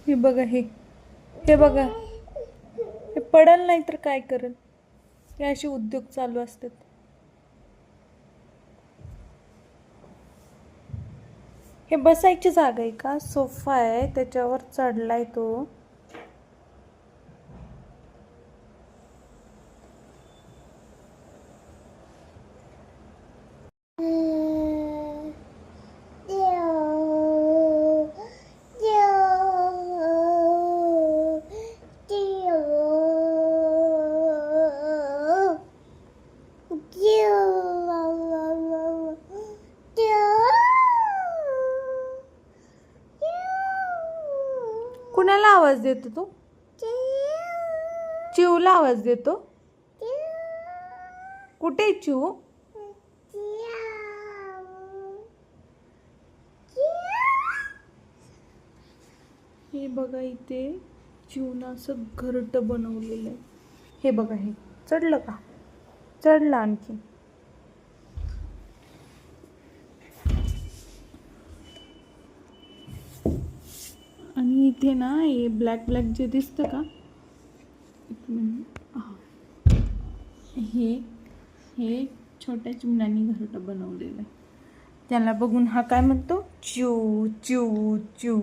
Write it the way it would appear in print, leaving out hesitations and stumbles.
हे बघा हे बघा, हे पडल नाही तर काय करेल. हे असे उद्योग चालू असतात. हे बसायची जागा आहे का? सोफा आहे, त्याच्यावर चढलाय तो. कुणाला आवाज देतो तू? चिवला आवाज देतो? कुठे चिव? हे बघा, इथे चिवनं असं घरटं बनवलेलं आहे. हे बघा, हे चढलं का? चढलं आणखी. आणि इथे ना हे ब्लॅक ब्लॅक जे दिसतं का, हे हे छोट्या चिमण्यानी घरटं बनवलेलं आहे. त्याला बघून हा काय म्हणतो? चिव चिव चिव.